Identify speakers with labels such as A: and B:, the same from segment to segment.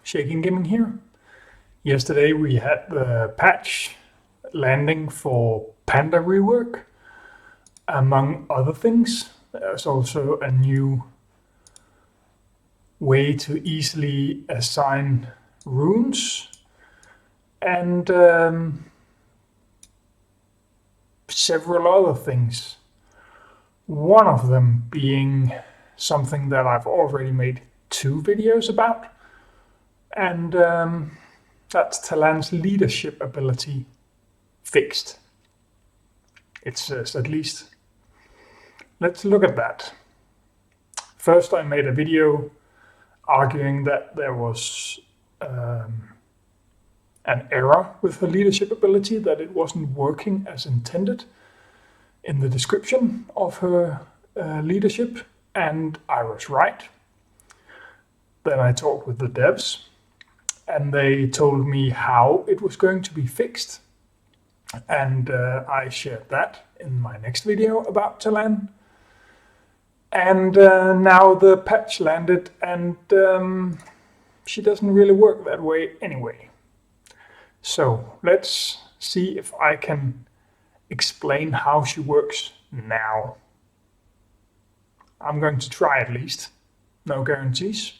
A: Shaken Gaming here. Yesterday we had the patch landing for Panda rework. Among other things, there's also a new way to easily assign runes and several other things. One of them being something that I've already made 2 videos about, and that's Thalanne's leadership ability fixed. It says, at least. Let's look at that. First, I made a video arguing that there was an error with her leadership ability, that it wasn't working as intended in the description of her leadership, and I was right. Then I talked with the devs, and they told me how it was going to be fixed, and I shared that in my next video about Thalanne. And now the patch landed, and she doesn't really work that way anyway. So let's see if I can explain how she works now. I'm going to try at least, no guarantees.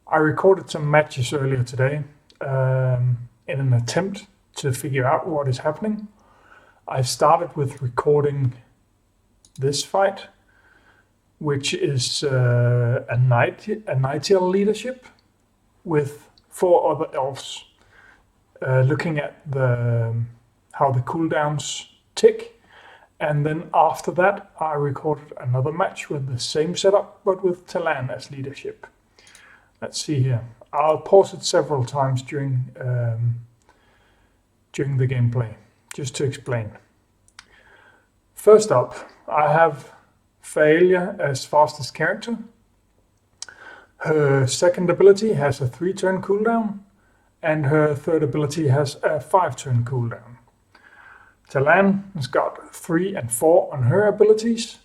A: I recorded some matches earlier today in an attempt to figure out what is happening. I started with recording this fight, which is a Nightingale leadership with 4 other elves, looking at how the cooldowns tick, and then after that I recorded another match with the same setup but with Thalanne as leadership. Let's see here. I'll pause it several times during the gameplay, just to explain. First up, I have Failure as fastest character. Her second ability has a 3-turn cooldown, and her third ability has a 5-turn cooldown. Thalanne has got 3 and 4 on her abilities,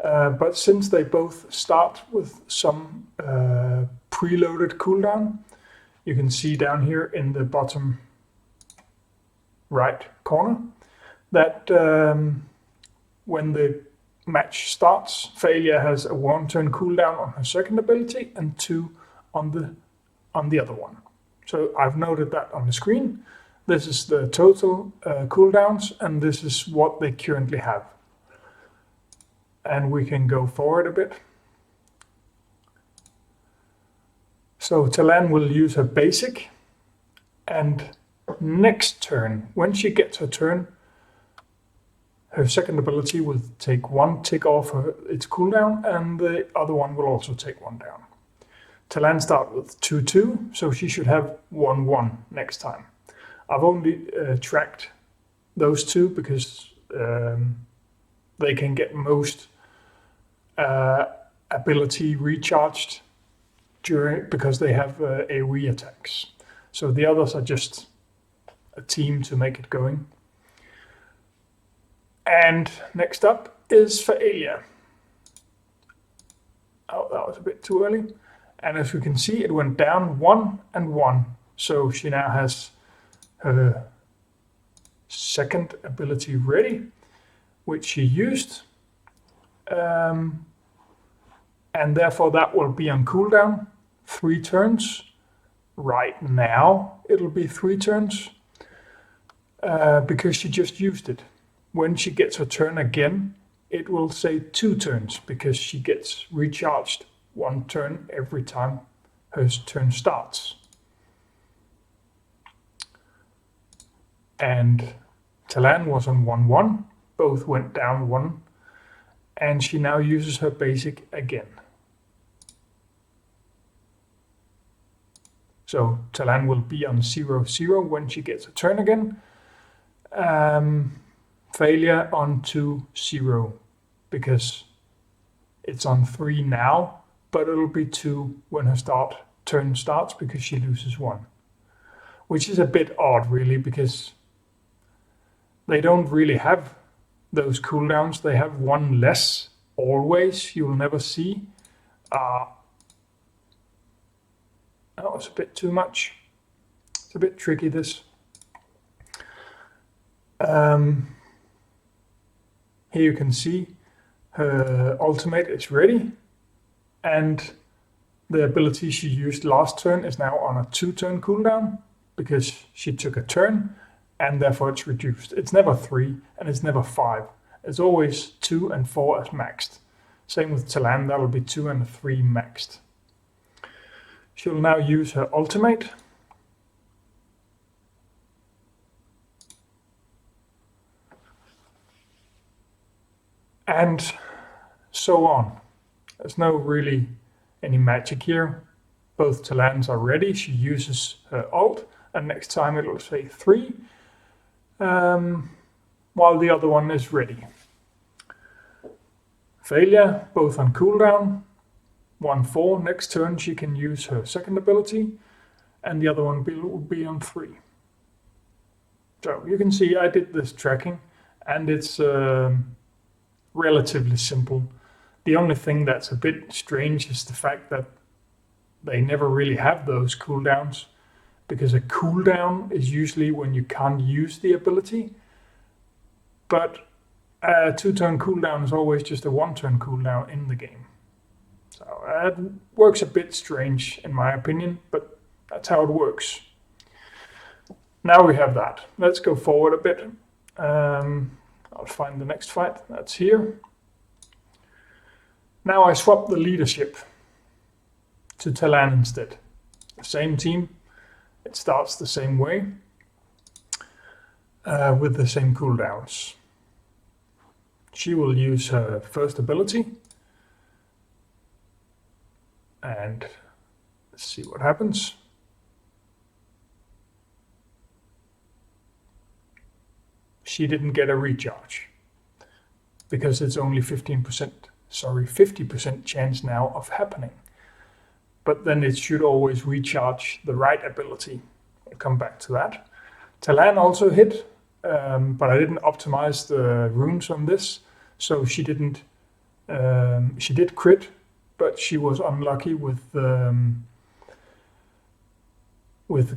A: but since they both start with some preloaded cooldown, you can see down here in the bottom right corner that when the match starts, Failure has a 1-turn cooldown on her second ability and 2 on the other one. So I've noted that on the screen. This is the total cooldowns, and this is what they currently have. And we can go forward a bit. So Thalanne will use her basic, and next turn, when she gets her turn, her second ability will take 1 tick off its cooldown, and the other one will also take 1 down. Thalanne starts with 2-2, so she should have 1-1 next time. I've only tracked those 2 because they can get most ability recharged because they have AoE attacks. So the others are just a team to make it going. And next up is Failure. Oh, that was a bit too early. And as we can see, it went down 1 and 1. So she now has her second ability ready, which she used. And therefore that will be on cooldown 3 turns. Right now it'll be 3 turns because she just used it. When she gets her turn again, it will say 2 turns because she gets recharged 1 turn every time her turn starts. And Thalanne was on 1-1, both went down 1, and she now uses her basic again. So Thalanne will be on 0-0 when she gets a turn again. Failure on 2-0 because it's on 3 now, but it'll be 2 when her turn starts because she loses 1. Which is a bit odd really, because they don't really have those cooldowns. They have 1 less always. You will never see That was a bit too much. It's a bit tricky, this. Here you can see her ultimate is ready, and the ability she used last turn is now on a 2-turn cooldown because she took a turn, and therefore it's reduced. It's never 3 and it's never 5. It's always 2 and 4 as maxed. Same with Thalanne, that'll be 2 and 3 maxed. She'll now use her ultimate. And so on. There's no really any magic here. Both Thalannes are ready. She uses her ult, and next time it will say 3, while the other one is ready. Failure, both on cooldown. 1-4, next turn she can use her second ability, and the other one will be on 3. So you can see I did this tracking, and it's relatively simple. The only thing that's a bit strange is the fact that they never really have those cooldowns, because a cooldown is usually when you can't use the ability, but a 2-turn cooldown is always just a 1-turn cooldown in the game. So that works a bit strange in my opinion, but that's how it works. Now we have that. Let's go forward a bit. I'll find the next fight. That's here. Now I swap the leadership to Thalanne instead. The same team. It starts the same way with the same cooldowns. She will use her first ability, and let's see what happens. She didn't get a recharge because it's only 50% chance now of happening. But then it should always recharge the right ability. I'll come back to that. Thalanne also hit, but I didn't optimize the runes on this, so she didn't. She did crit, but she was unlucky with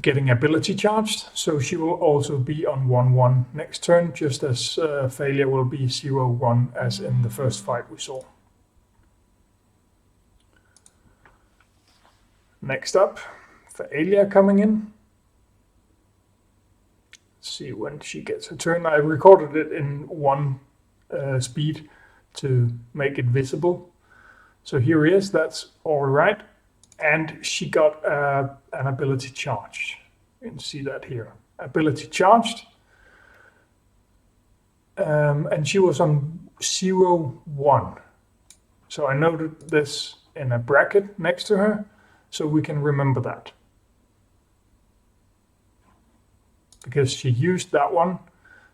A: getting ability charged, so she will also be on 1-1 next turn, just as failure will be 0-1 as in the first fight we saw. Next up, failure coming in. Let's see when she gets her turn. I recorded it in 1 speed to make it visible. So here he is, that's all right. And she got an ability charged. You can see that here. Ability charged. And she was on 0-1. So I noted this in a bracket next to her, so we can remember that. Because she used that one,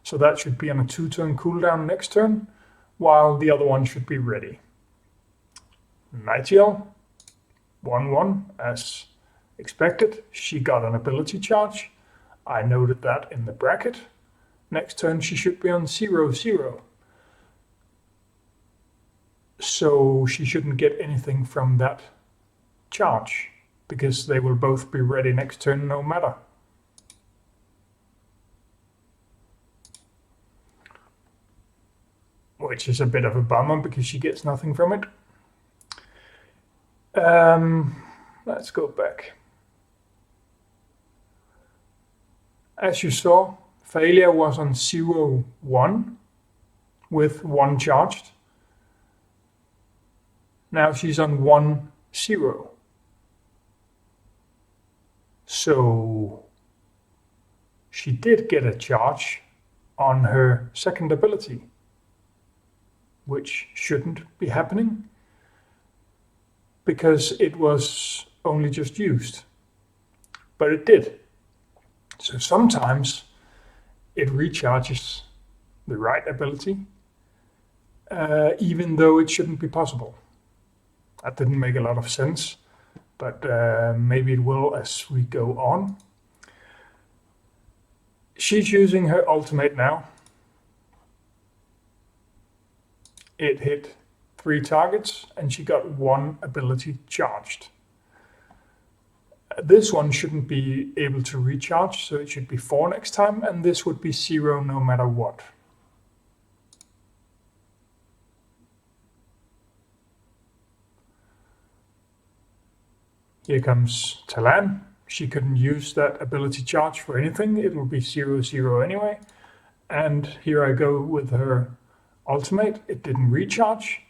A: so that should be on a 2-turn cooldown next turn, while the other one should be ready. Nightingale. 1-1 as expected. She got an ability charge. I noted that in the bracket. Next turn she should be on 0-0. So she shouldn't get anything from that charge, because they will both be ready next turn no matter. Which is a bit of a bummer because she gets nothing from it. Let's go back. As you saw, failure was on 0-1 with 1 charged. Now she's on 1-0. So she did get a charge on her second ability, which shouldn't be happening because it was only just used, but it did. So sometimes it recharges the right ability, even though it shouldn't be possible. That didn't make a lot of sense, but maybe it will as we go on. She's using her ultimate now. It hit 3 targets and she got 1 ability charged. This one shouldn't be able to recharge, so it should be 4 next time, and this would be 0 no matter what. Here comes Thalanne. She couldn't use that ability charge for anything. It will be 0, 0 anyway. And here I go with her ultimate. It didn't recharge,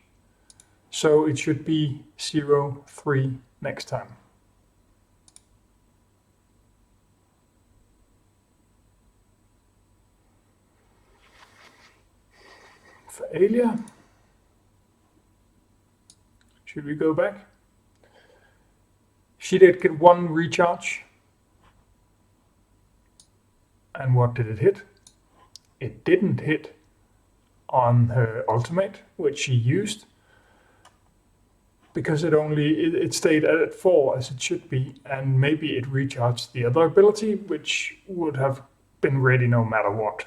A: so it should be 0, 3 next time. For Alia, should we go back? She did get 1 recharge. And what did it hit? It didn't hit on her ultimate, which she used, because it stayed at 4 as it should be, and maybe it recharged the other ability, which would have been ready no matter what.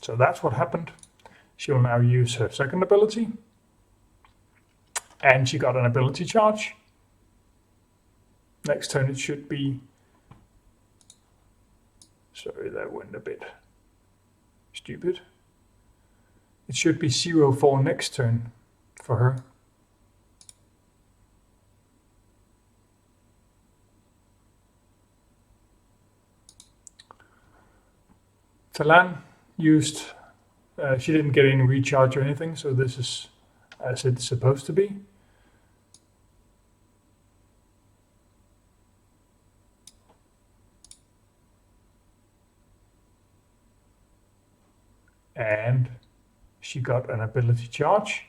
A: So that's what happened. She'll now use her second ability, and she got an ability charge. Next turn it should be, sorry, that went a bit stupid. It should be 0, 4 next turn for her. Thalanne used, she didn't get any recharge or anything, so this is as it's supposed to be. And she got an ability charge.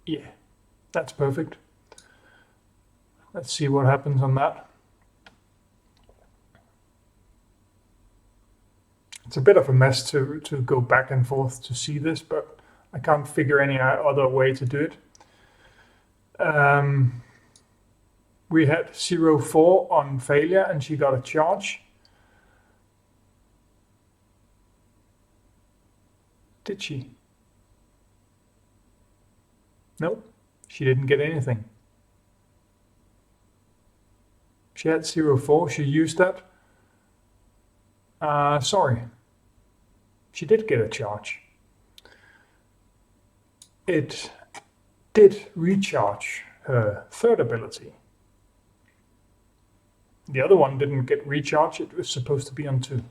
A: Yeah, that's perfect. Let's see what happens on that. It's a bit of a mess to go back and forth to see this, but I can't figure any other way to do it. We had 0, 4 on failure, and she got a charge. Did she? Nope, she didn't get anything. She had 0, 4, she used that. Sorry, she did get a charge. It did recharge her third ability. The other one didn't get recharged, it was supposed to be on 2.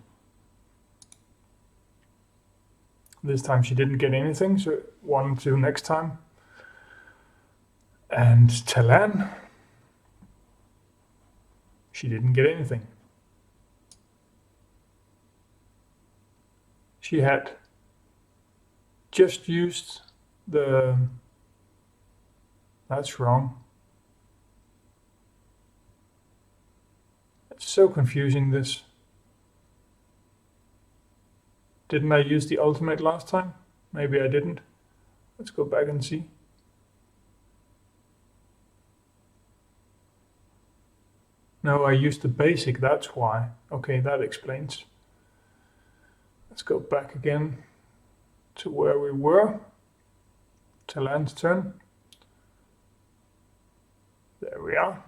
A: This time she didn't get anything, so 1, 2 next time. And Thalanne, she didn't get anything. She had just used the, that's wrong. It's so confusing, this. Didn't I use the ultimate last time? Maybe I didn't. Let's go back and see. No, I used the basic, that's why. Okay, that explains. Let's go back again to where we were. Thalanne's turn. There we are.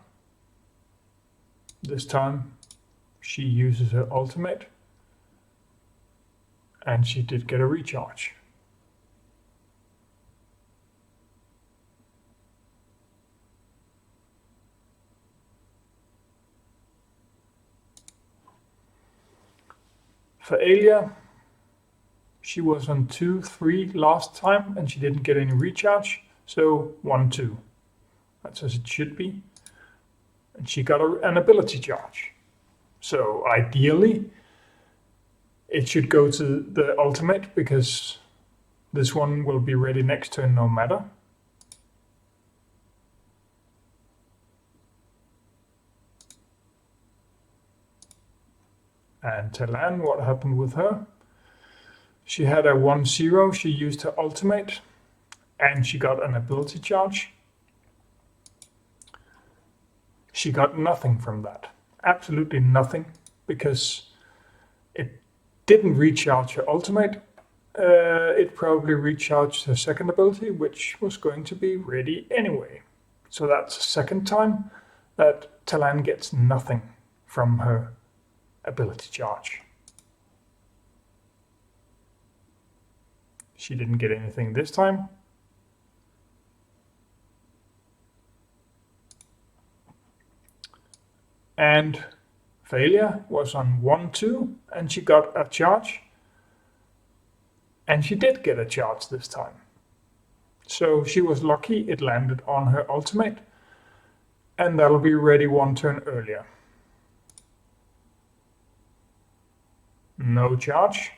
A: This time she uses her ultimate, and she did get a recharge. For Alia, she was on 2, 3 last time, and she didn't get any recharge, so 1, 2. That's as it should be. And she got an ability charge. So ideally, it should go to the ultimate, because this one will be ready next turn no matter. And Thalanne, what happened with her? She had a 1, 0, she used her ultimate, and she got an ability charge. She got nothing from that. Absolutely nothing, because it didn't recharge her ultimate, it probably recharged her second ability, which was going to be ready anyway. So that's the second time that Thalanne gets nothing from her ability charge. She didn't get anything this time. And failure was on 1-2, and she got a charge. And she did get a charge this time. So she was lucky it landed on her ultimate, and that'll be ready one turn earlier. No charge.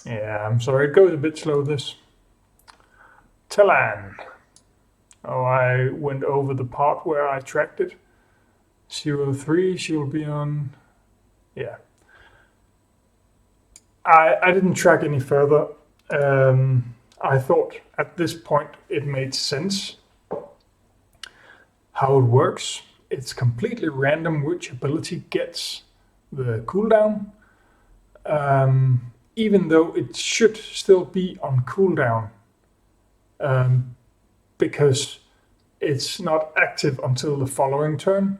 A: Yeah, I'm sorry, it goes a bit slow this. Thalanne. Oh, I went over the part where I tracked it. 0-3, she'll be on... Yeah. I didn't track any further. I thought at this point it made sense how it works. It's completely random which ability gets the cooldown. Even though it should still be on cooldown, because it's not active until the following turn.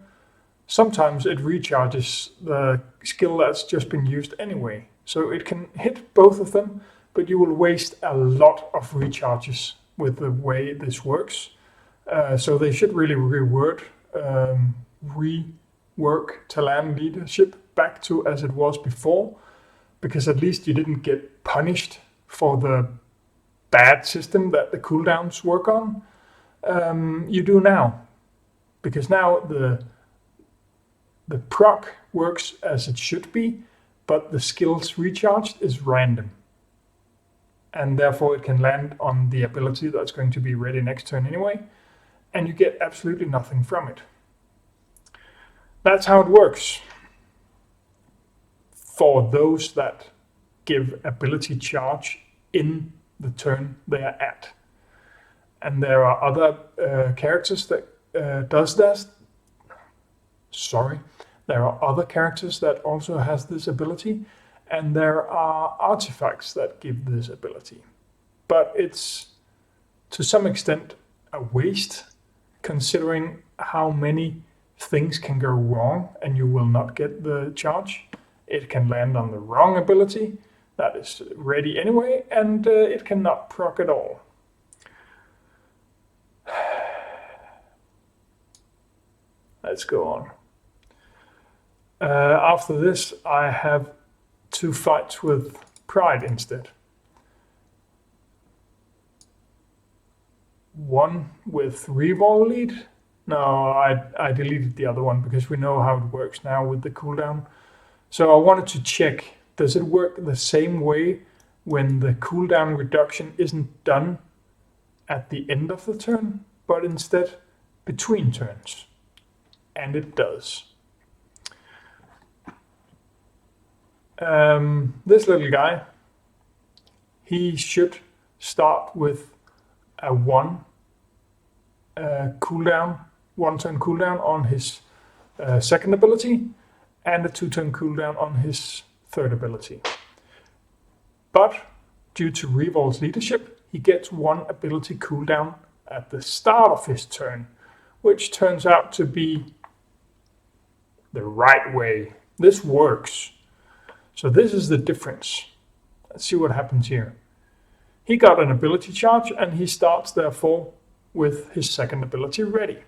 A: Sometimes it recharges the skill that's just been used anyway. So it can hit both of them, but you will waste a lot of recharges with the way this works. So they should really rework Thalanne leadership back to as it was before, because at least you didn't get punished for the bad system that the cooldowns work on. You do now, because now the proc works as it should be, but the skills recharged is random, and therefore it can land on the ability that's going to be ready next turn anyway, and you get absolutely nothing from it. That's how it works for those that give ability charge in the turn they are at. And there are other characters that does that. There are other characters that also has this ability, and there are artifacts that give this ability. But it's to some extent a waste, considering how many things can go wrong and you will not get the charge. It can land on the wrong ability that is ready anyway, and it cannot proc at all. Let's go on. After this, I have 2 fights with Pride instead. One with Revol lead. No, I deleted the other one because we know how it works now with the cooldown. So I wanted to check, does it work the same way when the cooldown reduction isn't done at the end of the turn, but instead between turns? And it does. This little guy, he should start with a 1 turn cooldown on his second ability, and a 2-turn cooldown on his third ability. But due to Revol's leadership, he gets 1 ability cooldown at the start of his turn, which turns out to be the right way. This works. So this is the difference. Let's see what happens here. He got an ability charge, and he starts therefore with his second ability ready.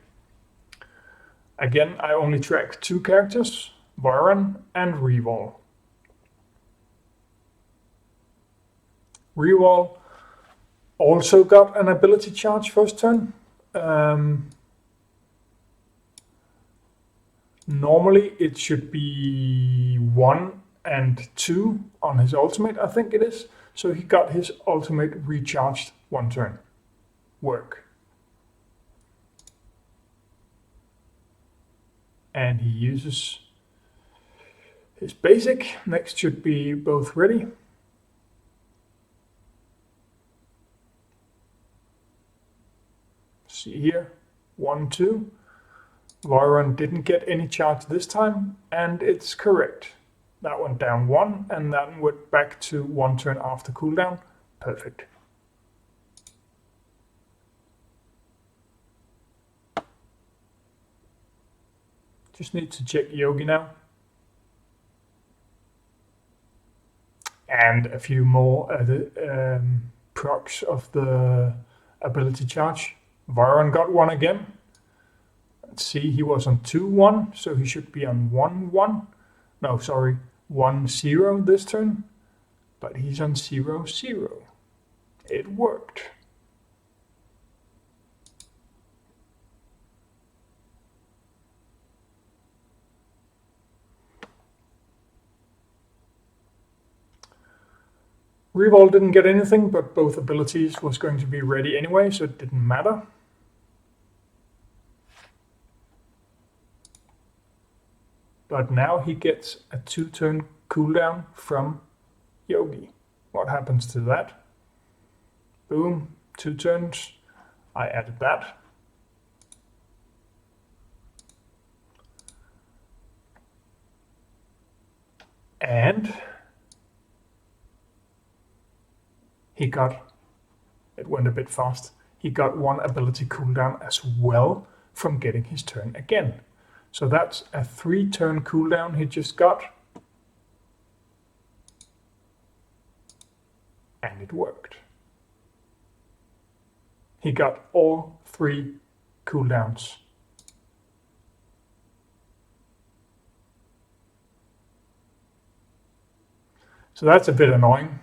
A: Again, I only track 2 characters, Varun and Revol. Revol also got an ability charge first turn. Normally it should be 1 and 2 on his ultimate, I think it is. So he got his ultimate recharged 1 turn. Work. And he uses his basic. Next should be both ready. See here, 1, 2. Voron didn't get any charge this time, and it's correct. That went down 1, and that went back to 1 turn after cooldown. Perfect. Just need to check Yogi now. And a few more procs of the ability charge. Voron got 1 again. Let's see, he was on 2-1, so he should be on 1-1. No, sorry, 1-0 this turn. But he's on 0-0. It worked. Revol didn't get anything, but both abilities was going to be ready anyway, so it didn't matter. But now he gets a 2-turn cooldown from Yogi. What happens to that? Boom, 2 turns. I added that. And he got, it went a bit fast, he got 1 ability cooldown as well from getting his turn again. So that's a 3-turn cooldown he just got. And it worked. He got all 3 cooldowns. So that's a bit annoying.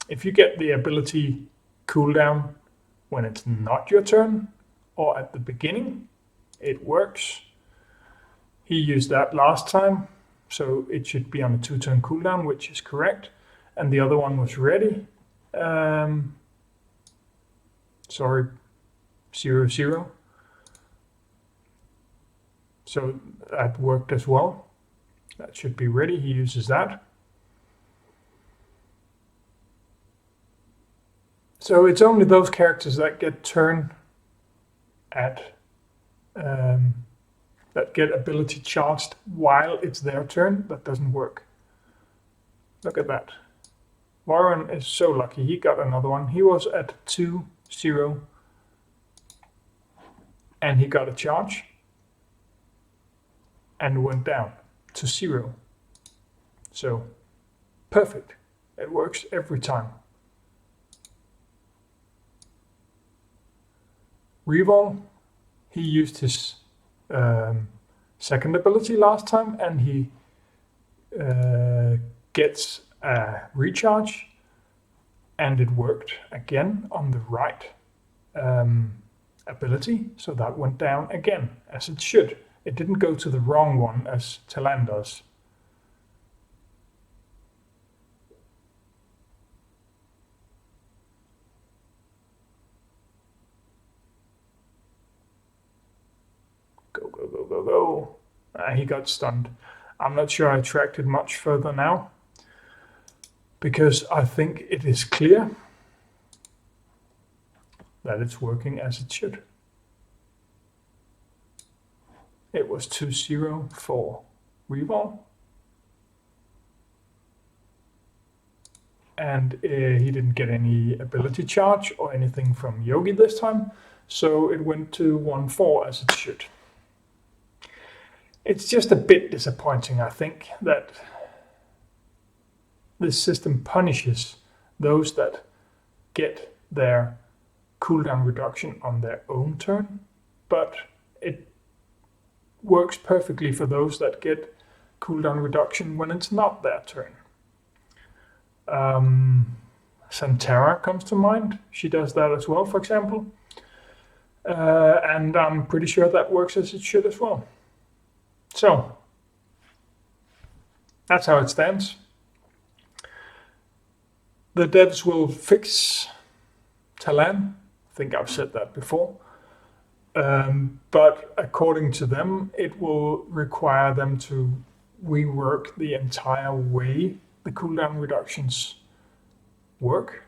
A: If you get the ability cooldown when it's not your turn or at the beginning, it works. He used that last time, so it should be on a 2-turn cooldown, which is correct. And the other one was ready. Sorry, 0-0. So that worked as well. That should be ready. He uses that. So it's only those characters that get turn at that get ability charged while it's their turn that doesn't work. Look at that. Voron is so lucky. He got another one. He was at 2-0 and he got a charge and went down to 0. So perfect. It works every time. Revol, he used his second ability last time and he gets a recharge, and it worked again on the right ability, so that went down again as it should. It didn't go to the wrong one as Thalanne does. Go. He got stunned. I'm not sure I tracked it much further now, because I think it is clear that it's working as it should. It was 2-0 for Revol. And he didn't get any ability charge or anything from Yogi this time, so it went to 1-4 as it should. It's just a bit disappointing, I think, that this system punishes those that get their cooldown reduction on their own turn, but it works perfectly for those that get cooldown reduction when it's not their turn. Santara comes to mind. She does that as well, for example. And I'm pretty sure that works as it should as well. So, that's how it stands. The devs will fix Thalanne. I think I've said that before. But according to them, it will require them to rework the entire way the cooldown reductions work.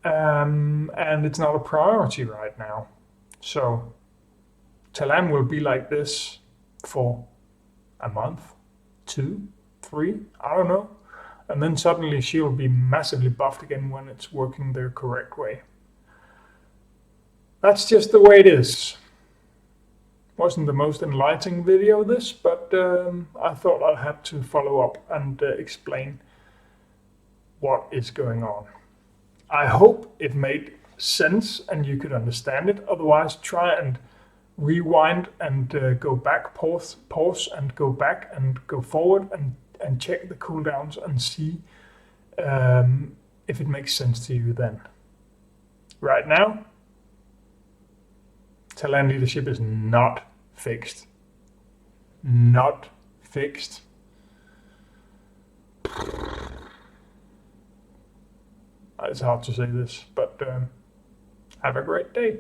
A: And it's not a priority right now. So Thalanne will be like this for a month, 2, 3, I don't know. And then suddenly she'll be massively buffed again when it's working the correct way. That's just the way it is. Wasn't the most enlightening video this, but I thought I had to follow up and explain what is going on. I hope it made sense and you could understand it. Otherwise, try and rewind and go back, pause and go back and go forward and check the cooldowns and see if it makes sense to you then. Right now, Thalanne leadership is not fixed. Not fixed. It's hard to say this, but have a great day.